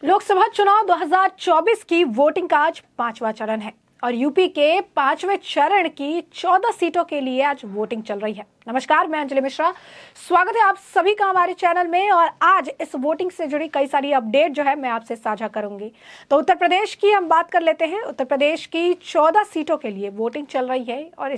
लोकसभा चुनाव 2024 की वोटिंग का आज 5वां चरण है और यूपी के 5वें चरण की 14 सीटों के लिए आज वोटिंग चल रही है। नमस्कार, मैं अंजलि मिश्रा, स्वागत है आप सभी का हमारे चैनल में। और आज इस वोटिंग से जुड़ी कई सारी अपडेट जो है मैं आपसे साझा करूंगी। तो उत्तर प्रदेश की हम बात कर लेते हैं। उत्तर प्रदेश की 14 सीटों के लिए वोटिंग चल रही है और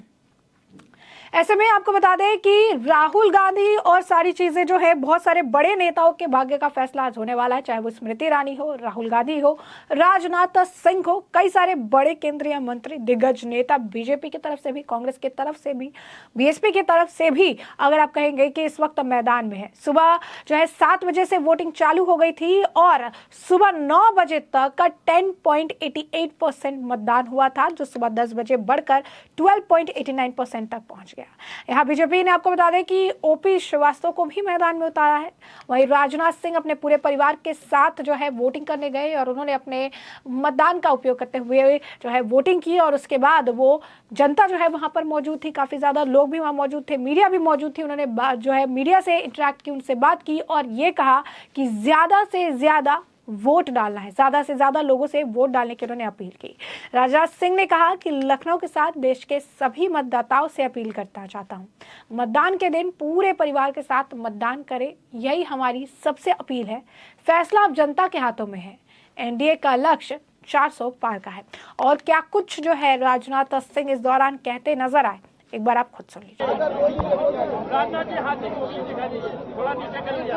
ऐसे में आपको बता दें कि राहुल गांधी और सारी चीजें जो है, बहुत सारे बड़े नेताओं के भाग्य का फैसला आज होने वाला है, चाहे वो स्मृति ईरानी हो, राहुल गांधी हो, राजनाथ सिंह हो, कई सारे बड़े केंद्रीय मंत्री, दिग्गज नेता, बीजेपी की तरफ से भी, कांग्रेस की तरफ से भी, बीएसपी की तरफ से भी, अगर आप कहेंगे कि इस वक्त मैदान में है। सुबह जो है 7 बजे से वोटिंग चालू हो गई थी और सुबह 9 बजे तक 10.88% मतदान हुआ था, जो सुबह 10 बजे बढ़कर 12.89% तक पहुंच गया। यहाँ बीजेपी ने आपको बता दें कि ओपी श्रीवास्तव को भी मैदान में उतारा है। वहीं राजनाथ सिंह अपने पूरे परिवार के साथ जो है वोटिंग करने गए और उन्होंने अपने मतदान का उपयोग करते हुए जो है वोटिंग की। और उसके बाद वो जनता जो है वहां पर मौजूद थी, काफी ज्यादा लोग भी वहां मौजूद थे, मीडिया भी मौजूद थी। उन्होंने जो है मीडिया से इंटरेक्ट की, उनसे बात की और ये कहा कि ज्यादा से ज्यादा वोट डालना है, ज्यादा से ज्यादा लोगों से वोट डालने की उन्होंने अपील की। राजनाथ सिंह ने कहा कि लखनऊ के साथ देश के सभी मतदाताओं से अपील करना चाहता हूं, मतदान के दिन पूरे परिवार के साथ मतदान करें, यही हमारी सबसे अपील है। फैसला अब जनता के हाथों में है। एनडीए का लक्ष्य 400 पार का है। और क्या कुछ जो है राजनाथ सिंह इस दौरान कहते नजर आए, एक बार आप खुद सुन लीजिए। राजनाथ जी हाथ दिखा दीजिए, थोड़ा नीचे कर लीजिए।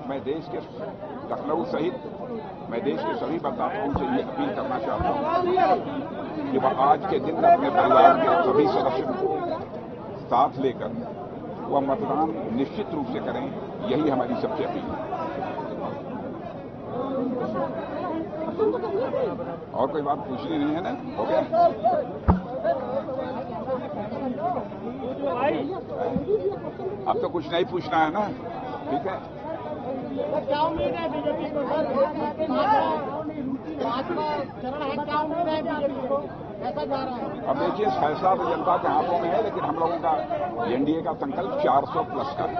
मैं देश के लखनऊ सहित मैं देश के सभी मतदाताओं से ये अपील करना चाहता हूँ कि वह आज के दिन अपने परिवार के सभी सदस्यों को साथ लेकर वह मतदान निश्चित रूप से करें, यही हमारी सबसे अपील है। और कोई बात पूछनी नहीं है ना? हो गया? अब तो कुछ नहीं पूछना है ना? ठीक है। क्या उम्मीद है बीजेपी को? चरण है, क्या उम्मीद है बीजेपी को? कैसा जा रहा है? अब देखिए, फैसला तो जनता के हाथों में है, लेकिन हम लोगों का एनडीए का संकल्प 400 प्लस का है।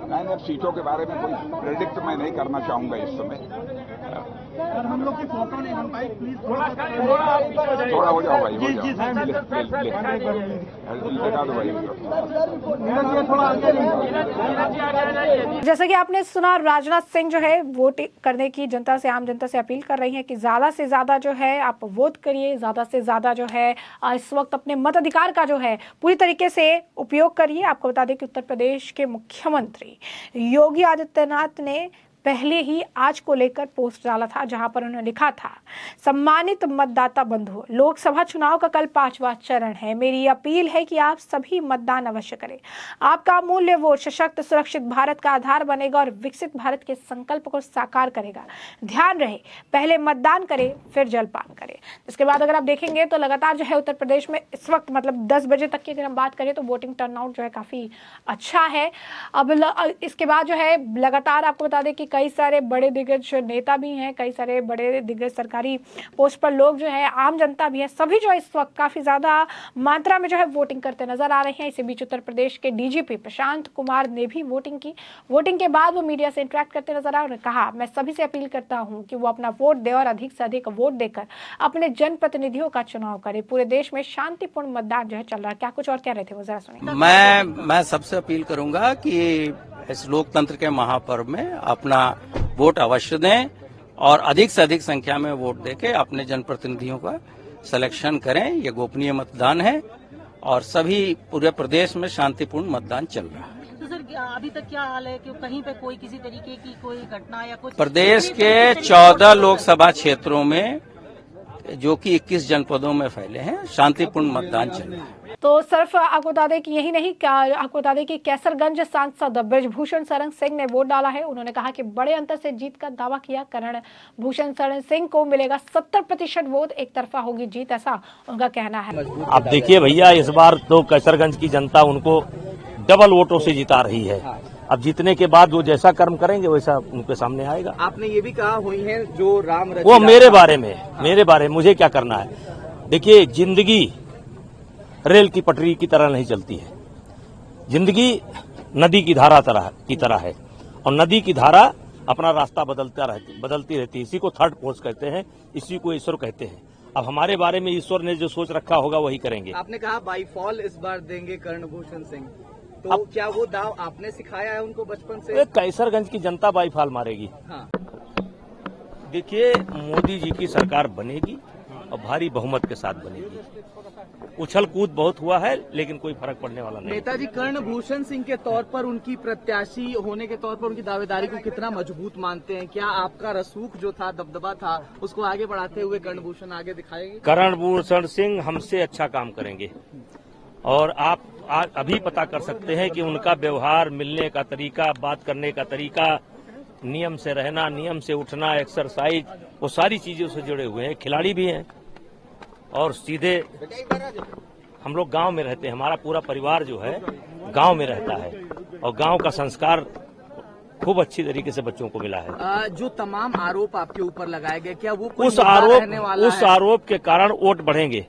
नहीं, सीटों के बारे में कोई प्रेडिक्ट मैं नहीं करना चाहूंगा इस समय। सर, हम लोग की फोटो नहीं बन पाई, प्लीज थोड़ा हो जाओ भाई, हो जाओ, लगा दो भाई। जैसा कि आपने सुना, राजनाथ सिंह जो है वोट करने की जनता से, आम जनता से अपील कर रही है कि ज्यादा से ज्यादा जो है आप वोट करिए, ज्यादा से ज्यादा जो है इस वक्त अपने मताधिकार का जो है पूरी तरीके से उपयोग करिए। आपको बता दें कि उत्तर प्रदेश के मुख्यमंत्री योगी आदित्यनाथ ने पहले ही आज को लेकर पोस्ट डाला था, जहां पर उन्होंने लिखा था, सम्मानित मतदाता बंधुओं, लोकसभा चुनाव का कल 5वां चरण है। मेरी अपील है कि आप सभी मतदान अवश्य करें। आपका अमूल्य वोट सशक्त सुरक्षित भारत का आधार बनेगा और विकसित भारत के संकल्प को साकार करेगा। ध्यान रहे, पहले मतदान करें फिर जलपान करें। इसके बाद अगर आप देखेंगे तो लगातार जो है उत्तर प्रदेश में इस वक्त मतलब 10 बजे तक की अगर हम बात करें तो वोटिंग टर्नआउट जो है काफी अच्छा है। अब इसके बाद जो है लगातार आपको बता दें कि कई सारे बड़े दिग्गज नेता भी हैं, कई सारे बड़े दिग्गज सरकारी पोस्ट पर लोग जो है, आम जनता भी है, सभी जो इस वक्त काफी ज्यादा मात्रा में जो है वोटिंग करते नजर आ रहे हैं। इसी बीच उत्तर प्रदेश के डीजीपी प्रशांत कुमार ने भी वोटिंग की। वोटिंग के बाद वो मीडिया से इंटरेक्ट करते नजर आए और कहा, मैं सभी से अपील करता हूं कि वो अपना वोट दे और अधिक से अधिक वोट देकर अपने जनप्रतिनिधियों का चुनाव करे। पूरे देश में शांतिपूर्ण मतदान जो है चल रहा है। क्या कुछ और कह रहे थे वो जरा सुनिए। मैं सबसे अपील करूंगा कि इस लोकतंत्र के महापर्व में अपना वोट अवश्य दें और अधिक से अधिक संख्या में वोट देके अपने जनप्रतिनिधियों का सिलेक्शन करें। ये गोपनीय मतदान है और सभी पूरे प्रदेश में शांतिपूर्ण मतदान चल रहा है। तो सर, अभी तक क्या हाल है कि कहीं पे कोई किसी तरीके की कोई घटना या कुछ? प्रदेश के 14 लोकसभा क्षेत्रों में, जो कि 21 जनपदों में फैले हैं, शांतिपूर्ण मतदान चल रहा है। तो सिर्फ आपको बता दें कि यही नहीं, क्या आपको बता दें कि कैसरगंज सांसद ब्रजभूषण शरण सिंह ने वोट डाला है। उन्होंने कहा कि बड़े अंतर से जीत का दावा किया। करण भूषण शरण सिंह को मिलेगा 70% वोट, एक तरफा होगी जीत, ऐसा उनका कहना है। अब देखिए भैया, इस बार तो कैसरगंज की जनता उनको डबल वोटों से जिता रही है। अब जीतने के बाद वो जैसा कर्म करेंगे वैसा उनके सामने आएगा। आपने ये भी कहा हुई है जो राम वो मेरे बारे में मुझे क्या करना है। देखिए, जिंदगी रेल की पटरी की तरह नहीं चलती है। जिंदगी नदी की धारा की तरह है और नदी की धारा अपना रास्ता बदलती रहती है। इसी को थर्ड फोर्स कहते हैं, इसी को ईश्वर कहते हैं। अब हमारे बारे में ईश्वर ने जो सोच रखा होगा वही करेंगे। आपने कहा बाई फॉल इस बार देंगे कर्णभूषण सिंह, तो क्या वो दाव आपने सिखाया है उनको बचपन से? कैसरगंज की जनता बाई फॉल मारेगी। हाँ। देखिए, मोदी जी की सरकार बनेगी और भारी बहुमत के साथ बनेगी। उछल कूद बहुत हुआ है लेकिन कोई फर्क पड़ने वाला नहीं। नेताजी कर्णभूषण सिंह के तौर पर उनकी प्रत्याशी होने के तौर पर उनकी दावेदारी को कितना मजबूत मानते हैं? क्या आपका रसूख जो था, दबदबा था, उसको आगे बढ़ाते हुए कर्णभूषण आगे दिखाएंगे? कर्णभूषण सिंह हमसे अच्छा काम करेंगे और आप अभी पता कर सकते हैं कि उनका व्यवहार, मिलने का तरीका, बात करने का तरीका, नियम से रहना, नियम से उठना, एक्सरसाइज, वो सारी चीजों से जुड़े हुए हैं। खिलाड़ी भी हैं और सीधे हम लोग गांव में रहते हैं। हमारा पूरा परिवार जो है गांव में रहता है और गांव का संस्कार खूब अच्छी तरीके से बच्चों को मिला है। जो तमाम आरोप आपके ऊपर लगाए गए, क्या वो उस आरोप के कारण वोट बढ़ेंगे।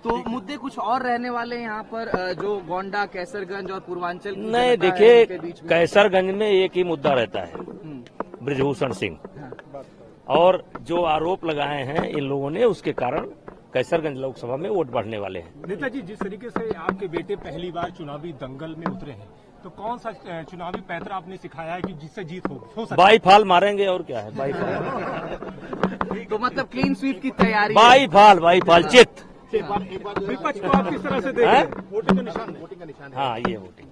तो मुद्दे कुछ और रहने वाले हैं यहाँ पर, जो गोंडा, कैसरगंज और पूर्वांचल की नहीं, जनता है, देखिए, उनके बीच में? कैसरगंज में एक ही मुद्दा रहता है, बृजभूषण सिंह। और जो आरोप लगाए हैं इन लोगों ने, उसके कारण कैसरगंज लोकसभा में वोट बढ़ने वाले हैं। नेताजी, जिस तरीके से आपके बेटे पहली बार चुनावी दंगल में उतरे हैं, तो कौन सा चुनावी पैतरा आपने सिखाया है कि जिससे जीत हो सकती है? बाई फाल मारेंगे और क्या है, बाई फाल। तो मतलब क्लीन स्वीप की तैयारी? बाई फाल चित। विपक्ष को आप किस तरह से देख रहे हैं? वोटिंग का निशान। हाँ, ये वोटिंग।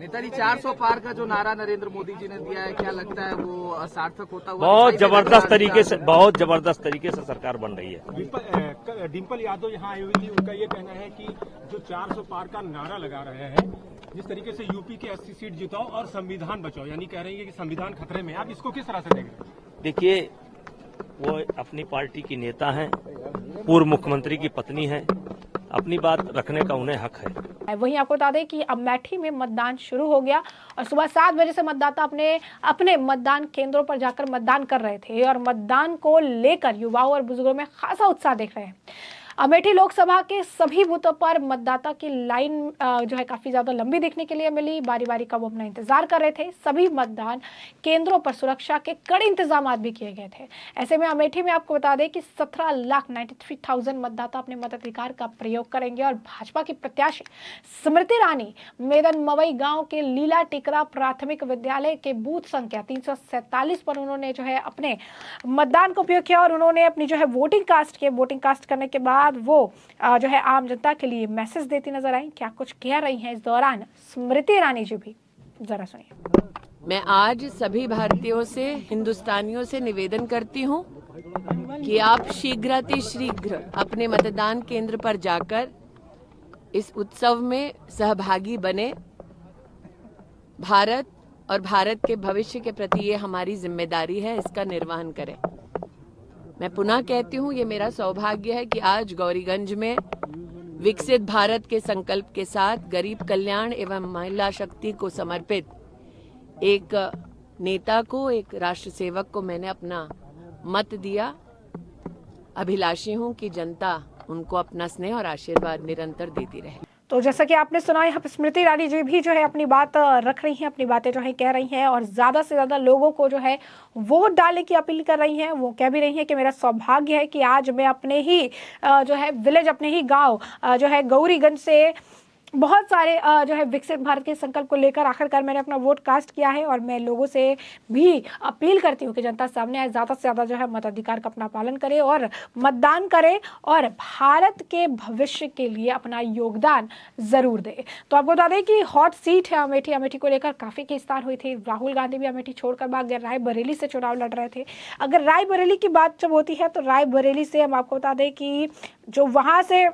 नेताजी, 400 पार का जो नारा नरेंद्र मोदी जी ने दिया है, क्या लगता है वो सार्थक होता हुआ? बहुत जबरदस्त तरीके से सरकार बन रही है। डिम्पल यादव यहाँ आई हुई थी, उनका ये कहना है कि जो 400 पार का नारा लगा रहे हैं, जिस तरीके से यूपी की 80 सीट जिताओ और संविधान बचाओ, यानी कह रही है कि संविधान खतरे में। आप इसको किस तरह से देख रहे हैं? देखिए, वो अपनी पार्टी की नेता हैं, पूर्व मुख्यमंत्री की पत्नी हैं, अपनी बात रखने का उन्हें हक है। वहीं आपको बता दें कि अमेठी में मतदान शुरू हो गया और सुबह 7 बजे से मतदाता अपने मतदान केंद्रों पर जाकर मतदान कर रहे थे और मतदान को लेकर युवाओं और बुजुर्गों में खासा उत्साह देख रहे हैं। अमेठी लोकसभा के सभी बूथों पर मतदाता की लाइन जो है काफी ज्यादा लंबी देखने के लिए मिली। बारी बारी का वो अपना इंतजार कर रहे थे। सभी मतदान केंद्रों पर सुरक्षा के कड़े इंतजाम भी किए गए थे। ऐसे में अमेठी में आपको बता दें कि 17,93,000 मतदाता अपने मताधिकार का प्रयोग करेंगे और भाजपा की प्रत्याशी स्मृति ईरानी मेदन मवई गांव के लीला टिकरा प्राथमिक विद्यालय के बूथ संख्या 347 पर उन्होंने जो है अपने मतदान का उपयोग किया और उन्होंने अपनी जो है वोटिंग कास्ट करने के बाद वो जो है आम जनता के लिए मैसेज देती नजर आई। क्या कुछ कह रही हैं इस दौरान स्मृति ईरानी जी भी, जरा सुनिए। मैं आज सभी भारतीयों से, हिंदुस्तानियों से निवेदन करती हूं कि आप शीघ्र अपने मतदान केंद्र पर जाकर इस उत्सव में सहभागी बने। भारत और भारत के भविष्य के प्रति ये हमारी जिम्मेदारी है, इसका निर्वहन करें। मैं पुनः कहती हूँ, ये मेरा सौभाग्य है कि आज गौरीगंज में विकसित भारत के संकल्प के साथ गरीब कल्याण एवं महिला शक्ति को समर्पित एक नेता को, एक राष्ट्र सेवक को मैंने अपना मत दिया। अभिलाषी हूँ कि जनता उनको अपना स्नेह और आशीर्वाद निरंतर देती रहे। तो जैसा कि आपने सुना, यहाँ पे स्मृति ईरानी जी भी जो है अपनी बात रख रही हैं, अपनी बातें जो है कह रही हैं और ज़्यादा से ज़्यादा लोगों को जो है वोट डालने की अपील कर रही हैं। वो कह भी रही हैं कि मेरा सौभाग्य है कि आज मैं अपने ही जो है विलेज, अपने ही गांव जो है गौरीगंज से बहुत सारे जो है विकसित भारत के संकल्प को लेकर आखिरकार मैंने अपना वोट कास्ट किया है और मैं लोगों से भी अपील करती हूँ कि जनता सामने आए, ज़्यादा से ज़्यादा जो है मताधिकार का अपना पालन करे और मतदान करे और भारत के भविष्य के लिए अपना योगदान ज़रूर दे। तो आपको बता दें कि हॉट सीट है अमेठी। अमेठी को लेकर काफ़ी खींचतान हुई थी। राहुल गांधी भी अमेठी छोड़कर भाग गए, रायबरेली से चुनाव लड़ रहे थे। अगर रायबरेली की बात जब होती है तो रायबरेली से हम आपको बता दें कि जो वहाँ से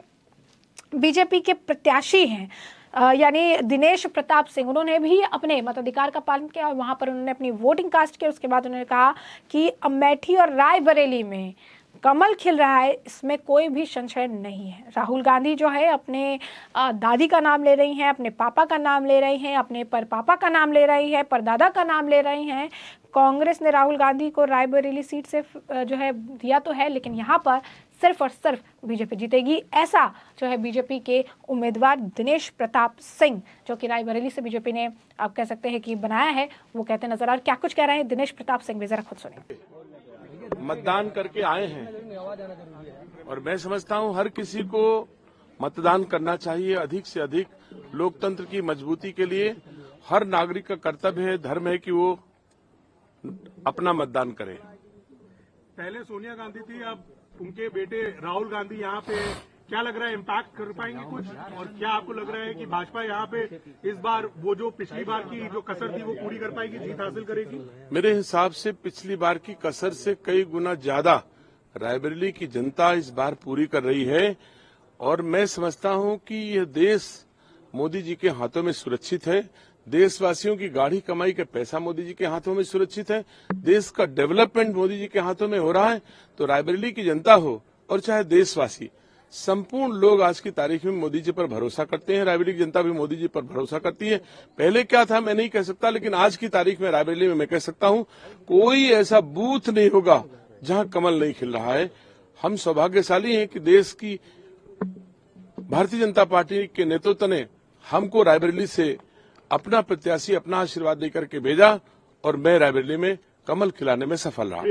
बीजेपी के प्रत्याशी हैं यानी दिनेश प्रताप सिंह, उन्होंने भी अपने मताधिकार का पालन किया और वहां पर उन्होंने अपनी वोटिंग कास्ट की। उसके बाद उन्होंने कहा कि अमेठी और रायबरेली में कमल खिल रहा है, इसमें कोई भी संशय नहीं है। राहुल गांधी जो है अपने दादी का नाम ले रही हैं, अपने पापा का नाम ले रही हैं, अपने परपापा का नाम ले रही है, परदादा का नाम ले रही हैं। कांग्रेस ने राहुल गांधी को रायबरेली सीट से जो है दिया तो है, लेकिन यहाँ पर सिर्फ और सिर्फ बीजेपी जीतेगी, ऐसा जो है बीजेपी के उम्मीदवार दिनेश प्रताप सिंह, जो कि रायबरेली से बीजेपी ने आप कह सकते हैं कि बनाया है, वो कहते नजर आ रहे। क्या कुछ कह रहे हैं दिनेश प्रताप सिंह, जरा खुद सुनिए। मतदान करके आए हैं और मैं समझता हूं हर किसी को मतदान करना चाहिए। अधिक से अधिक लोकतंत्र की मजबूती के लिए हर नागरिक का कर्तव्य है, धर्म है कि वो अपना मतदान करे। पहले सोनिया गांधी थी, अब उनके बेटे राहुल गांधी यहाँ पे, क्या लग रहा है इम्पैक्ट कर पाएंगे कुछ? और क्या आपको लग रहा है कि भाजपा यहाँ पे इस बार वो जो पिछली बार की जो कसर थी वो पूरी कर पाएगी, जीत हासिल करेगी? मेरे हिसाब से पिछली बार की कसर से कई गुना ज्यादा रायबरेली की जनता इस बार पूरी कर रही है और मैं समझता हूं कि यह देश मोदी जी के हाथों में सुरक्षित है। देशवासियों की गाढ़ी कमाई का पैसा मोदी जी के हाथों में सुरक्षित है। देश का डेवलपमेंट मोदी जी के हाथों में हो रहा है। तो रायबरेली की जनता हो और चाहे देशवासी, संपूर्ण लोग आज की तारीख में मोदी जी पर भरोसा करते हैं। रायबरेली की जनता भी मोदी जी पर भरोसा करती है। पहले क्या था मैं नहीं कह सकता, लेकिन आज की तारीख में रायबरेली में मैं कह सकता हूं कोई ऐसा बूथ नहीं होगा जहां कमल नहीं खिल रहा है। हम सौभाग्यशाली हैं कि देश की भारतीय जनता पार्टी के नेतृत्व ने हमको रायबरेली से अपना प्रत्याशी, अपना आशीर्वाद देकर के भेजा और मैं रायबरेली में कमल खिलाने में सफल रहा।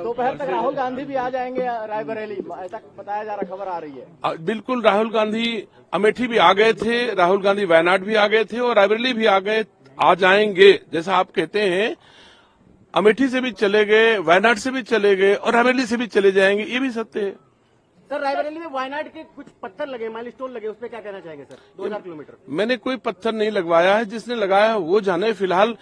दोपहर तक राहुल गांधी भी आ जाएंगे रायबरेली, ऐसा बताया जा रहा, खबर आ रही है। बिल्कुल, राहुल गांधी अमेठी भी आ गए थे, राहुल गांधी वायनाड भी आ गए थे और रायबरेली भी आ जाएंगे। जैसा आप कहते हैं, अमेठी से भी चले गए, वायनाड से भी चले गए और रायबरेली से भी चले जाएंगे, ये भी सत्य है। सर, रायबरेली में वायनाड के कुछ पत्थर लगे, माइलस्टोन लगे, उस पर क्या कहना चाहेंगे सर? 2000 किलोमीटर मैंने कोई पत्थर नहीं लगवाया है, जिसने लगाया वो जाने। फिलहाल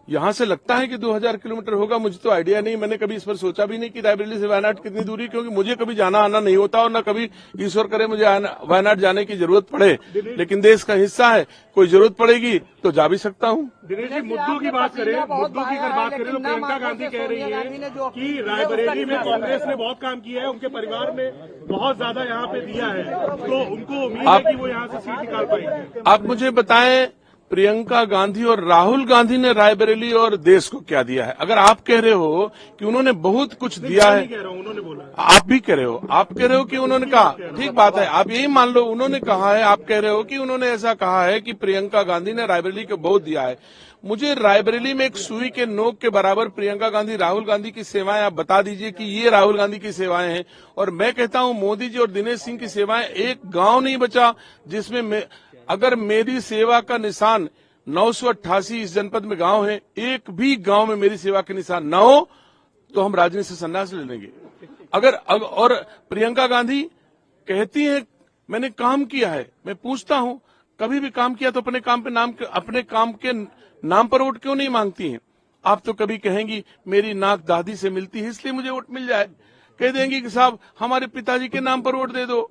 यहां से लगता है कि 2000 किलोमीटर होगा, मुझे तो आइडिया नहीं। मैंने कभी इस पर सोचा भी नहीं कि रायबरेली से वायनाड कितनी दूरी, क्योंकि मुझे कभी जाना आना नहीं होता और न कभी ईश्वर करे मुझे वायनाड जाने की जरूरत पड़े। लेकिन देश का हिस्सा है, कोई जरूरत पड़ेगी तो जा भी सकता हूँ। दिनेश जी, मुद्दों की बात करें, मुद्दों की अगर बात करें तो प्रियंका गांधी कह रही है कि रायबरेली में कांग्रेस ने बहुत काम किया है, उनके परिवार ने बहुत ज्यादा यहाँ पे दिया है, तो उनको उम्मीद है कि वो यहाँ से सीट निकाल पाएंगे। आप मुझे बताएं, प्रियंका गांधी और राहुल गांधी ने रायबरेली और देश को क्या दिया है? अगर आप कह रहे हो कि उन्होंने बहुत कुछ दिया है, उन्होंने बोला, आप भी कह रहे हो कि उन्होंने कहा, ठीक बात है, आप यही मान लो उन्होंने कहा है। आप कह रहे हो कि उन्होंने ऐसा कहा है कि प्रियंका गांधी ने रायबरेली को बहुत दिया है। मुझे रायबरेली में एक सुई के नोक के बराबर प्रियंका गांधी, राहुल गांधी की सेवाएं आप बता दीजिए कि ये राहुल गांधी की सेवाएं हैं। और मैं कहता हूं मोदी जी और दिनेश सिंह की सेवाएं, एक गांव नहीं बचा जिसमें अगर मेरी सेवा का निशान 988 इस जनपद में गांव है, एक भी गांव में मेरी सेवा के निशान न हो तो हम राजनीति से संन्यास ले लेंगे। और प्रियंका गांधी कहती है मैंने काम किया है। मैं पूछता हूं, कभी भी काम किया तो अपने काम के नाम पर वोट क्यों नहीं मांगती हैं? आप तो कभी कहेंगी मेरी नाक दादी से मिलती है इसलिए मुझे वोट मिल जाए। कह देंगी कि साहब हमारे पिताजी के नाम पर वोट दे दो,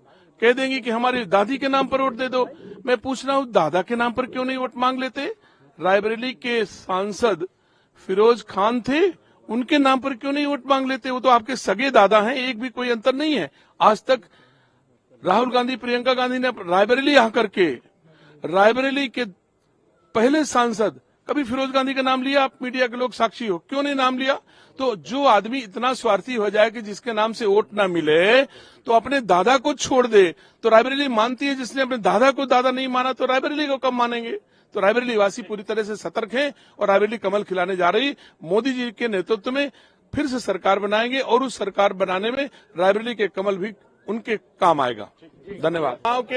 कह देंगी कि हमारी दादी के नाम पर वोट दे दो। मैं पूछ रहा हूं, दादा के नाम पर क्यों नहीं वोट मांग लेते? रायबरेली के सांसद फिरोज खान थे, उनके नाम पर क्यों नहीं वोट मांग लेते? वो तो आपके सगे दादा हैं, एक भी कोई अंतर नहीं है। आज तक राहुल गांधी, प्रियंका गांधी ने रायबरेली आकर के रायबरेली के पहले सांसद कभी फिरोज गांधी का नाम लिया? आप मीडिया के लोग साक्षी हो, क्यों नहीं नाम लिया? तो जो आदमी इतना स्वार्थी हो जाए कि जिसके नाम से वोट ना मिले तो अपने दादा को छोड़ दे। तो रायबरेली मानती है, जिसने अपने दादा को दादा नहीं माना तो रायबरेली को कब मानेंगे? तो रायबरेली वासी पूरी तरह से सतर्क हैं और रायबरेली कमल खिलाने जा रही। मोदी जी के नेतृत्व में फिर से सरकार बनाएंगे और उस सरकार बनाने में रायबरेली के कमल भी उनके काम आएगा। धन्यवाद।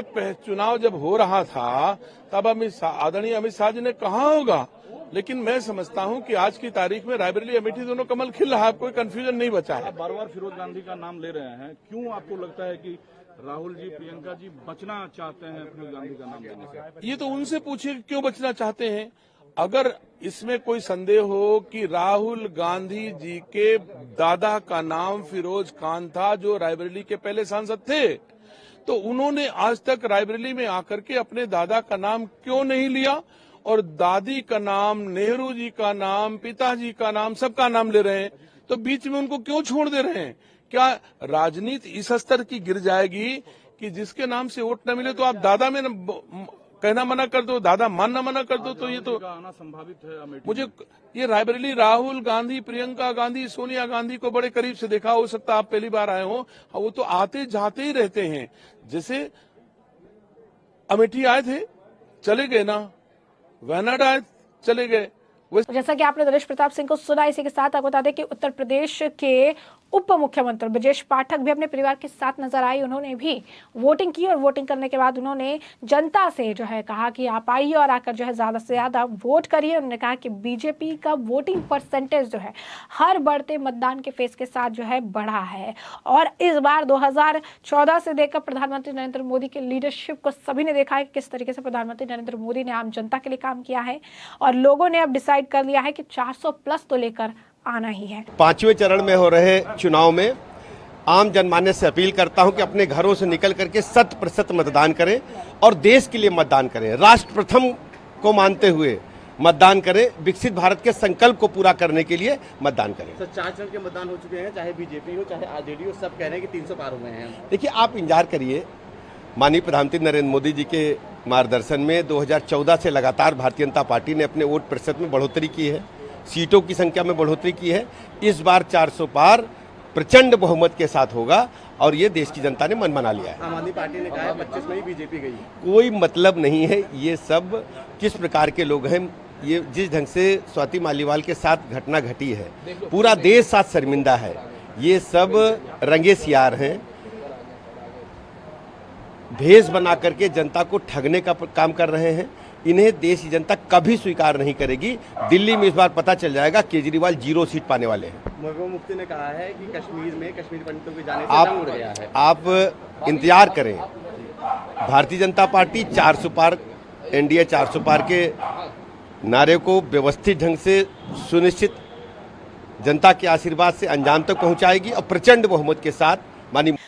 चुनाव जब हो रहा था तब आदरणीय अमित शाह जी ने कहा होगा, लेकिन मैं समझता हूं कि आज की तारीख में रायबरेली अमेठी दोनों कमल खिल रहा है, कोई कंफ्यूजन नहीं बचा है। बार बार फिरोज गांधी का नाम ले रहे हैं, क्यों आपको लगता है कि राहुल जी, प्रियंका जी बचना चाहते हैं फिरोज गांधी का नाम लेने से? ये तो उनसे पूछिए क्यों बचना चाहते हैं। अगर इसमें कोई संदेह हो कि राहुल गांधी जी के दादा का नाम फिरोज खान था जो रायबरेली के पहले सांसद थे, तो उन्होंने आज तक रायबरेली में आकर के अपने दादा का नाम क्यों नहीं लिया? और दादी का नाम, नेहरू जी का नाम, पिताजी का नाम, सबका नाम ले रहे हैं। तो बीच में उनको क्यों छोड़ दे रहे हैं? क्या राजनीति इस स्तर की गिर जाएगी कि जिसके नाम से वोट न मिले तो आप दादा में कहना मना कर दो, दादा मानना मना कर दो? तो ये तो आना संभावित है अमेठी। मुझे ये रायबरेली राहुल गांधी, प्रियंका गांधी, सोनिया गांधी को बड़े करीब से देखा, हो सकता है आप पहली बार आए हो, वो तो आते जाते ही रहते हैं। जैसे अमेठी आए थे चले गए ना, वायनाड आए चले गए। जैसा कि आपने दिनेश प्रताप सिंह को सुना, इसी के साथ आपको बता दें कि उत्तर प्रदेश के उप मुख्यमंत्री ब्रजेश पाठक भी अपने परिवार के साथ नजर आई। उन्होंने भी वोटिंग की और वोटिंग करने के बाद उन्होंने जनता से जो है कहा कि आप आइए और आकर जो है ज्यादा से ज्यादा वोट करिए। उन्होंने कहा कि बीजेपी का वोटिंग परसेंटेज जो है हर बढ़ते मतदान के फेस के साथ जो है बढ़ा है। और इस बार 2014 से देखकर प्रधानमंत्री नरेंद्र मोदी के लीडरशिप को सभी ने देखा है कि किस तरीके से प्रधानमंत्री नरेंद्र मोदी ने आम जनता के लिए काम किया है और लोगों ने अब डिसाइड कर लिया है कि 400 प्लस तो लेकर आना ही है। 5वें चरण में हो रहे चुनाव में आम जनमानस से अपील करता हूं कि अपने घरों से निकल करके 100% मतदान करें और देश के लिए मतदान करें, राष्ट्र प्रथम को मानते हुए मतदान करें, विकसित भारत के संकल्प को पूरा करने के लिए मतदान करें। सर 4 चरण के मतदान हो चुके हैं, चाहे बीजेपी हो चाहे आरजेडी हो, सब कह रहे हैं कि 300 पार हुए हैं। देखिए, आप इंतजार करिए, माननीय प्रधानमंत्री नरेंद्र मोदी जी के मार्गदर्शन में 2014 से लगातार भारतीय जनता पार्टी ने अपने वोट प्रतिशत में बढ़ोतरी की है, सीटों की संख्या में बढ़ोतरी की है। इस बार 400 पार प्रचंड बहुमत के साथ होगा और ये देश की जनता ने मन बना लिया है। आम आदमी पार्टी ने कहा है 25 में ही बीजेपी गई। कोई मतलब नहीं है, ये सब किस प्रकार के लोग हैं। ये जिस ढंग से स्वाति मालीवाल के साथ घटना घटी है, पूरा देश साथ शर्मिंदा है। ये सब रंगे सियार हैं, भेष बना करके जनता को ठगने का काम कर रहे हैं। इन्हें देश की जनता कभी स्वीकार नहीं करेगी। दिल्ली में इस बार पता चल जाएगा, केजरीवाल 0 सीट पाने वाले हैं। महबूबा मुफ्ती ने कहा है कि कश्मीर में कश्मीरी पंडितों के जाने से रंग उड़ गया है। आप इंतजार करें, भारतीय जनता पार्टी 400 पार, एनडीए 400 पार के नारे को व्यवस्थित ढंग से सुनिश्चित जनता के आशीर्वाद से अंजाम तक पहुंचाएगी और प्रचंड बहुमत के साथ।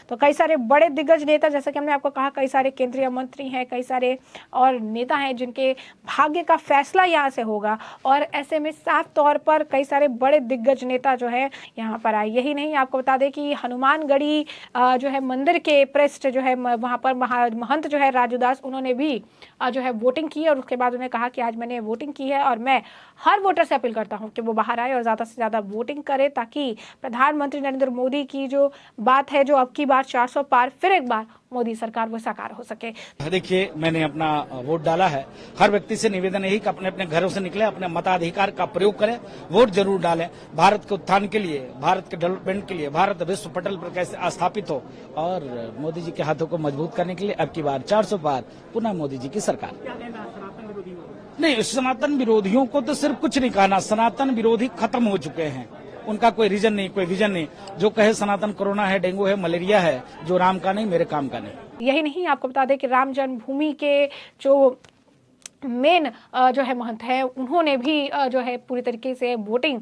तो कई सारे बड़े दिग्गज नेता, जैसे कि हमने आपको कहा, कई सारे केंद्रीय मंत्री हैं, कई सारे और नेता हैं जिनके भाग्य का फैसला यहाँ से होगा। और ऐसे में साफ तौर पर कई सारे बड़े दिग्गज नेता जो है यहाँ पर आए। यही नहीं, आपको बता दें कि हनुमानगढ़ी जो है मंदिर के प्रेस्ट जो है वहाँ पर महंत जो है राजूदास, उन्होंने भी जो है वोटिंग की और उसके बाद उन्होंने कहा कि आज मैंने वोटिंग की है और मैं हर वोटर से अपील करता हूँ कि वो बाहर आए और ज़्यादा से ज़्यादा वोटिंग करे, ताकि प्रधानमंत्री नरेंद्र मोदी की जो बात है, जो अब की बार 400 पार, फिर एक बार मोदी सरकार वो साकार हो सके। देखिए, मैंने अपना वोट डाला है। हर व्यक्ति से निवेदन यही कि अपने अपने घरों से निकले, अपने मताधिकार का प्रयोग करें, वोट जरूर डालें। भारत के उत्थान के लिए, भारत के डेवलपमेंट के लिए, भारत विश्व पटल पर कैसे स्थापित हो और मोदी जी के हाथों को मजबूत करने के लिए अब की बार 400 पार, पुनः मोदी जी की सरकार। नहीं, सनातन विरोधियों को तो सिर्फ कुछ नहीं कहना, सनातन विरोधी खत्म हो चुके हैं। उनका कोई रीजन नहीं, कोई विजन नहीं। जो कहे सनातन कोरोना है, डेंगू है, मलेरिया है, जो राम का नहीं, मेरे काम का नहीं। यही नहीं, आपको बता दें कि राम जन्मभूमि के जो मेन जो है महंत है, उन्होंने भी जो है पूरी तरीके से वोटिंग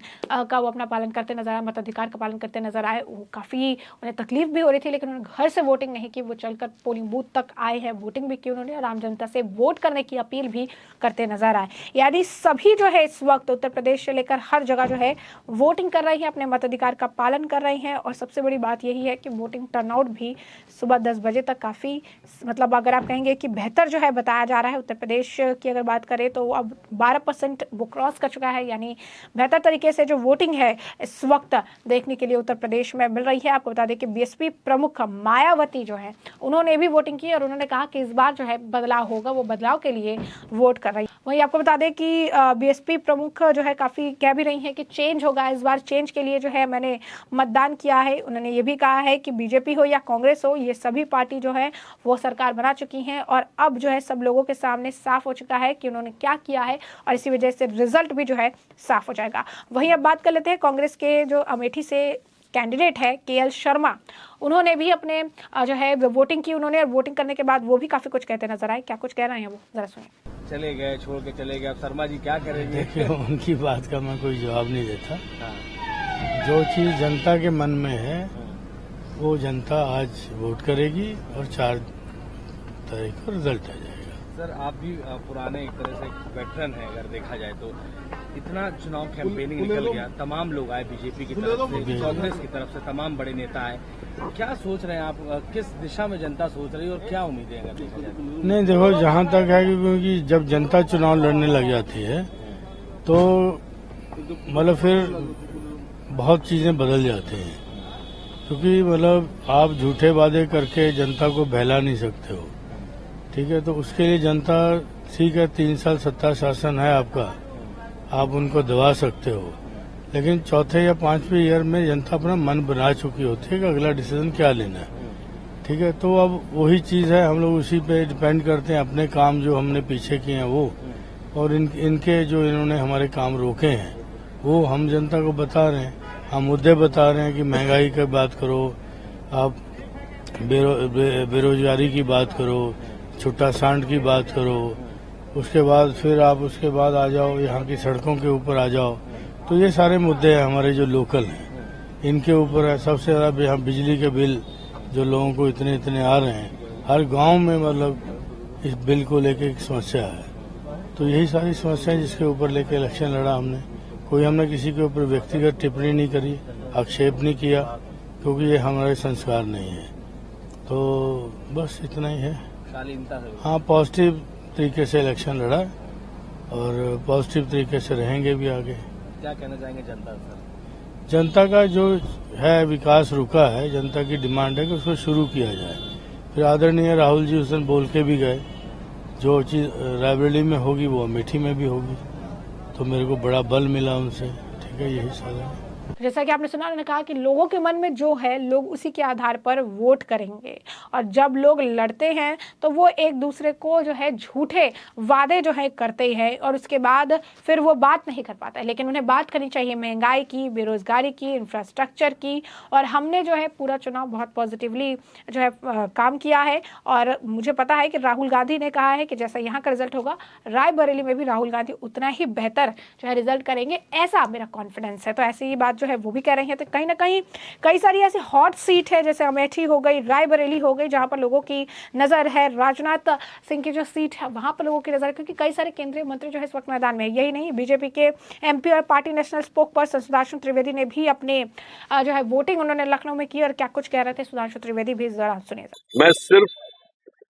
का वो अपना पालन करते नजर आए, मताधिकार का पालन करते नजर आए। काफ़ी उन्हें तकलीफ भी हो रही थी, लेकिन उन्होंने घर से वोटिंग नहीं की, वो चलकर पोलिंग बूथ तक आए हैं, वोटिंग भी की उन्होंने और आम जनता से वोट करने की अपील भी करते नजर आए। यानी सभी जो है इस वक्त उत्तर प्रदेश से लेकर हर जगह जो है वोटिंग कर रही है, अपने मताधिकार का पालन कर रही हैं। और सबसे बड़ी बात यही है कि वोटिंग टर्नआउट भी सुबह 10 बजे तक काफ़ी, मतलब अगर आप कहेंगे कि बेहतर जो है बताया जा रहा है। उत्तर प्रदेश की अगर बात करें तो अब 12% वो क्रॉस कर चुका है, यानी बेहतर तरीके से जो वोटिंग है इस वक्त देखने के लिए उत्तर प्रदेश में मिल रही है। आपको बता दें कि बीएसपी प्रमुख मायावती जो है, उन्होंने भी वोटिंग की और उन्होंने कहा कि इस बार जो है बदलाव होगा, वो बदलाव के लिए वोट कर रही है। वहीं आपको बता दें कि बीएसपी प्रमुख जो है काफ़ी कह भी रही हैं कि चेंज होगा, इस बार चेंज के लिए जो है मैंने मतदान किया है। उन्होंने ये भी कहा है कि बीजेपी हो या कांग्रेस हो, ये सभी पार्टी जो है वो सरकार बना चुकी हैं और अब जो है सब लोगों के सामने साफ हो चुका है कि उन्होंने क्या किया है और इसी वजह से रिजल्ट भी जो है साफ हो जाएगा। वहीं अब बात कर लेते हैं कांग्रेस के जो अमेठी से कैंडिडेट है केएल शर्मा, उन्होंने भी अपने जो है वोटिंग की उन्होंने, और वोटिंग करने के बाद वो भी काफी कुछ कहते नजर आए। क्या कुछ कह रहे हैं वो, जरा सुनिए। चले गए, छोड़ के चले गए, अब शर्मा जी क्या करेंगे? देखिए, उनकी बात का मैं कोई जवाब नहीं देता। जो चीज जनता के मन में है वो जनता आज वोट करेगी और 4 तारीख को रिजल्ट आ जाएगा। सर, आप भी पुराने एक तरह से वेटरन हैं, अगर देखा जाए तो इतना चुनाव कैंपेनिंग निकल गया, तमाम लोग आए, बीजेपी की तरफ से, कांग्रेस की तरफ से तमाम बड़े नेता आए, क्या सोच रहे हैं आप, किस दिशा में जनता सोच रही है और क्या उम्मीदें हैं? नहीं देखो, जहाँ तक है कि क्योंकि जब जनता चुनाव लड़ने लग जाती है तो मतलब फिर बहुत चीजें बदल जाती हैं, क्योंकि मतलब आप झूठे वादे करके जनता को बहला नहीं सकते हो, ठीक है। तो उसके लिए जनता, ठीक है 3 साल सत्ता शासन है आपका, आप उनको दबा सकते हो, लेकिन चौथे या 5वें ईयर में जनता अपना मन बना चुकी होती है कि अगला डिसीजन क्या लेना है, ठीक है। तो अब वही चीज है, हम लोग उसी पे डिपेंड करते हैं, अपने काम जो हमने पीछे किए हैं वो, और इनके जो इन्होंने हमारे काम रोके हैं वो हम जनता को बता रहे हैं। हम मुद्दे बता रहे हैं कि महंगाई की बात करो, आप बेरोजगारी की बात करो, छुट्टा सांड की बात करो, उसके बाद फिर आप उसके बाद आ जाओ यहाँ की सड़कों के ऊपर आ जाओ। तो ये सारे मुद्दे हैं हमारे जो लोकल हैं, इनके ऊपर है। सबसे ज्यादा यहाँ बिजली के बिल जो लोगों को इतने इतने आ रहे हैं, हर गांव में मतलब इस बिल को लेके एक समस्या है। तो यही सारी समस्याएं जिसके ऊपर लेके इलेक्शन लड़ा हमने। कोई हमने किसी के ऊपर व्यक्तिगत टिप्पणी नहीं करी, आक्षेप नहीं किया, क्योंकि ये हमारे संस्कार नहीं है। तो बस इतना ही है। हाँ, पॉजिटिव तरीके से इलेक्शन लड़ा और पॉजिटिव तरीके से रहेंगे भी आगे। क्या कहना चाहेंगे जनता से? जनता का जो है विकास रुका है, जनता की डिमांड है कि उसको शुरू किया जाए। फिर आदरणीय राहुल जी उस दिन बोल के भी गए, जो चीज रायबरेली में होगी वो अमेठी में भी होगी, तो मेरे को बड़ा बल मिला उनसे, ठीक है। यही सारा है। जैसा कि आपने सुना, उन्होंने कहा कि लोगों के मन में जो है लोग उसी के आधार पर वोट करेंगे, और जब लोग लड़ते हैं तो वो एक दूसरे को जो है झूठे वादे जो है करते हैं और उसके बाद फिर वो बात नहीं कर पाता है। लेकिन उन्हें बात करनी चाहिए महंगाई की, बेरोजगारी की, इंफ्रास्ट्रक्चर की। और हमने जो है पूरा चुनाव बहुत पॉजिटिवली जो है काम किया है, और मुझे पता है कि राहुल गांधी ने कहा है कि जैसा यहाँ का रिजल्ट होगा, रायबरेली में भी राहुल गांधी उतना ही बेहतर जो है रिजल्ट करेंगे, ऐसा मेरा कॉन्फिडेंस है। तो ऐसी ही बात जो है वो भी कह रहे हैं। तो कहीं ना कहीं कई सारी ऐसी हॉट सीट है, जैसे अमेठी हो गई, रायबरेली हो गई, जहां पर लोगों की नजर है। राजनाथ सिंह की जो सीट है वहां पर लोगों की नजर है, क्योंकि कई सारे केंद्रीय मंत्री जो है इस वक्त मैदान में है। यही नहीं, बीजेपी के एमपी और party national spoke person Sudhanshu Trivedi ने भी अपने जो है वोटिंग उन्होंने लखनऊ में की, और क्या कुछ कह रहे थे सुधांशु त्रिवेदी भी, जरा सुनिए। मैं सिर्फ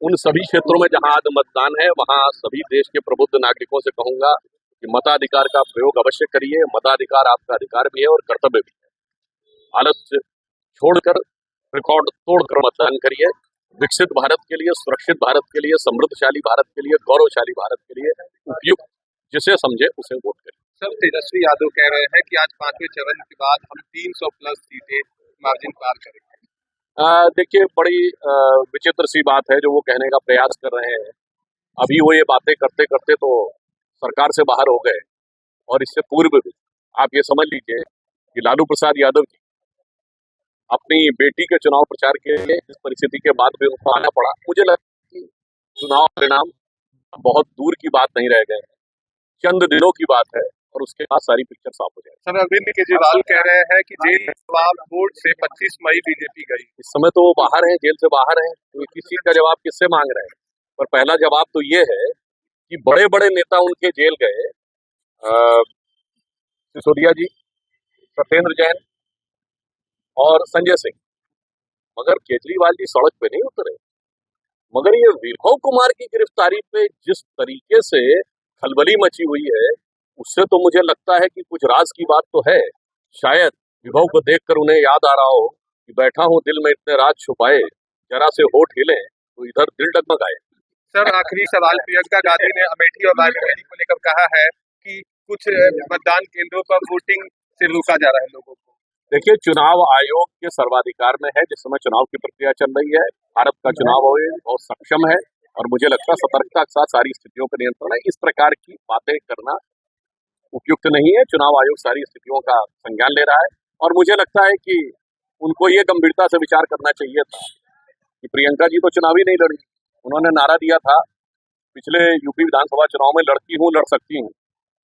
उन सभी क्षेत्रों में जहां आज मतदान है वहां सभी देश के प्रबुद्ध नागरिकों से कहूंगा कि मताधिकार का प्रयोग अवश्य करिए। मताधिकार आपका अधिकार भी है और कर्तव्य भी है। आलस्य छोड़कर, रिकॉर्ड तोड़कर मतदान करिए। विकसित भारत के लिए, सुरक्षित भारत के लिए, समृद्धशाली भारत के लिए, गौरवशाली भारत के लिए उपयुक्त जिसे समझे उसे वोट करिए। सर, तेजस्वी यादव कह रहे हैं कि आज 5वें चरण के बाद हम 300 प्लस सीटें मार्जिन पार करेंगे। देखिए, बड़ी विचित्र सी बात है जो वो कहने का प्रयास कर रहे हैं। अभी वो ये बातें करते करते तो सरकार से बाहर हो गए, और इससे पूर्व भी आप ये समझ लीजिए कि लालू प्रसाद यादव जी अपनी बेटी के चुनाव प्रचार के लिए इस परिस्थिति के बाद भी उनको आना पड़ा। मुझे लगता है कि चुनाव परिणाम बहुत दूर की बात नहीं रह गए, चंद दिनों की बात है, और उसके बाद सारी पिक्चर साफ हो जाएगी। सर, अरविंद केजरीवाल कह रहे हैं कि जेल में जवाब बोर्ड से 25 मई बीजेपी गई। इस समय तो वो बाहर हैं, जेल से बाहर हैं, तो किस चीज का जवाब किससे मांग रहे हैं? पर पहला जवाब तो ये है कि बड़े बड़े नेता उनके जेल गए, सिसोदिया जी, सत्येंद्र जैन और संजय सिंह, मगर केजरीवाल जी सड़क पे नहीं उतरे। मगर ये विभव कुमार की गिरफ्तारी पे जिस तरीके से खलबली मची हुई है, उससे तो मुझे लगता है कि कुछ राज की बात तो है। शायद विभव को देखकर उन्हें याद आ रहा हो कि बैठा हूं दिल में इतने राज छुपाए, जरा से होठ हिले तो इधर दिल डगमगाए। सर, आखिरी सवाल, प्रियंका गांधी ने अमेठी और रायबरेली को लेकर कहा है कि कुछ मतदान केंद्रों पर वोटिंग से रोका जा रहा है लोगों को। देखिए, चुनाव आयोग के सर्वाधिकार में है। जिस समय चुनाव की प्रक्रिया चल रही है, भारत का चुनाव आयोग बहुत सक्षम है, और मुझे लगता है सतर्कता के साथ सारी स्थितियों पर नियंत्रण है। इस प्रकार की बातें करना उपयुक्त नहीं है। चुनाव आयोग सारी स्थितियों का संज्ञान ले रहा है, और मुझे लगता है कि उनको ये गंभीरता से विचार करना चाहिए था कि प्रियंका जी तो चुनाव ही नहीं लड़ी। उन्होंने नारा दिया था पिछले यूपी विधानसभा चुनाव में, लड़की हूँ लड़ सकती हूँ।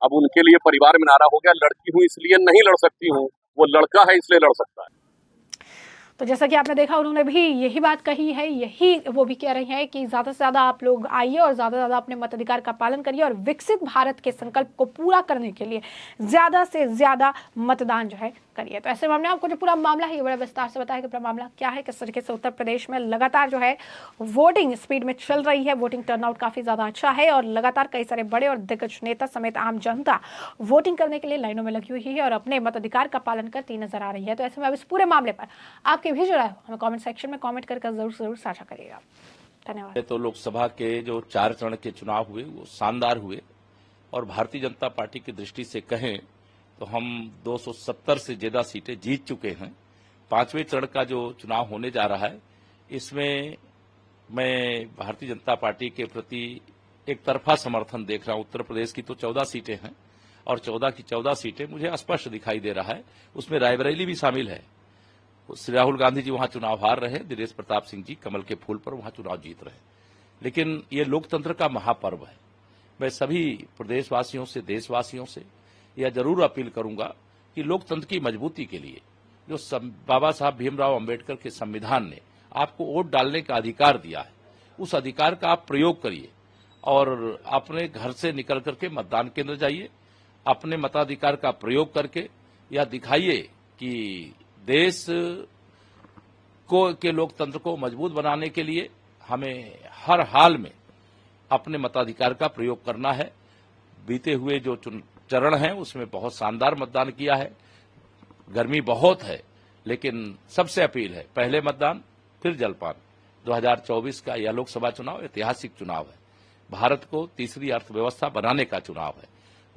अब उनके लिए परिवार में नारा हो गया, लड़की हूँ इसलिए नहीं लड़ सकती हूँ, वो लड़का है इसलिए लड़ सकता है। तो जैसा कि आपने देखा, उन्होंने भी यही बात कही है, यही वो भी कह रही हैं कि ज़्यादा से ज़्यादा आप लोग आइए और ज़्यादा से ज़्यादा अपने मताधिकार का पालन करिए और विकसित भारत के संकल्प को पूरा करने के लिए ज़्यादा से ज़्यादा मतदान जो है करिए। तो ऐसे मामले में आपको जो पूरा मामला है ये बड़ा विस्तार से बताया कि पूरा मामला क्या है, किस तरीके से उत्तर प्रदेश में लगातार जो है वोटिंग स्पीड में चल रही है, वोटिंग टर्नआउट काफ़ी ज़्यादा अच्छा है और लगातार कई सारे बड़े और दिग्गज नेता समेत आम जनता वोटिंग करने के लिए लाइनों में लगी हुई है और अपने मताधिकार का पालन करती नजर आ रही है। तो ऐसे में अब इस पूरे मामले पर आपके भी जो राय हो हमें कमेंट सेक्शन में कमेंट करके जरूर साझा करिएगा। धन्यवाद। तो लोकसभा के जो 4 चरण के चुनाव हुए वो शानदार हुए और भारतीय जनता पार्टी की दृष्टि से कहें तो हम 270 से ज्यादा सीटें जीत चुके हैं। 5वें चरण का जो चुनाव होने जा रहा है इसमें मैं भारतीय जनता पार्टी के प्रति एक तरफा समर्थन देख रहा हूं। उत्तर प्रदेश की तो 14 सीटें हैं और 14 की 14 सीटें मुझे स्पष्ट दिखाई दे रहा है, उसमें रायबरेली भी शामिल है। श्री राहुल गांधी जी वहां चुनाव हार रहे, दिनेश प्रताप सिंह जी कमल के फूल पर वहां चुनाव जीत रहे। लेकिन ये लोकतंत्र का महापर्व है। मैं सभी प्रदेशवासियों से, देशवासियों से यह जरूर अपील करूंगा कि लोकतंत्र की मजबूती के लिए जो बाबा साहब भीमराव अंबेडकर के संविधान ने आपको वोट डालने का अधिकार दिया है, उस अधिकार का आप प्रयोग करिए और अपने घर से निकल करके मतदान केंद्र जाइए। अपने मताधिकार का प्रयोग करके यह दिखाइए कि देश के लोकतंत्र को मजबूत बनाने के लिए हमें हर हाल में अपने मताधिकार का प्रयोग करना है। बीते हुए जो चरण हैं उसमें बहुत शानदार मतदान किया है। गर्मी बहुत है लेकिन सबसे अपील है, पहले मतदान फिर जलपान। 2024 का यह लोकसभा चुनाव ऐतिहासिक चुनाव है। भारत को तीसरी अर्थव्यवस्था बनाने का चुनाव है।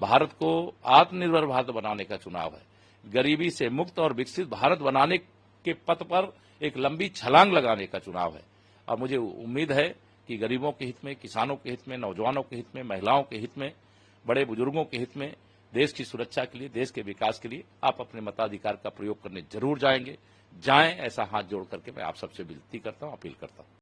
भारत को आत्मनिर्भर भारत बनाने का चुनाव है। गरीबी से मुक्त और विकसित भारत बनाने के पथ पर एक लंबी छलांग लगाने का चुनाव है। और मुझे उम्मीद है कि गरीबों के हित में, किसानों के हित में, नौजवानों के हित में, महिलाओं के हित में, बड़े बुजुर्गों के हित में, देश की सुरक्षा के लिए, देश के विकास के लिए आप अपने मताधिकार का प्रयोग करने जरूर जाएं, ऐसा हाथ जोड़ करके मैं आप सबसे विनती करता हूं, अपील करता हूं।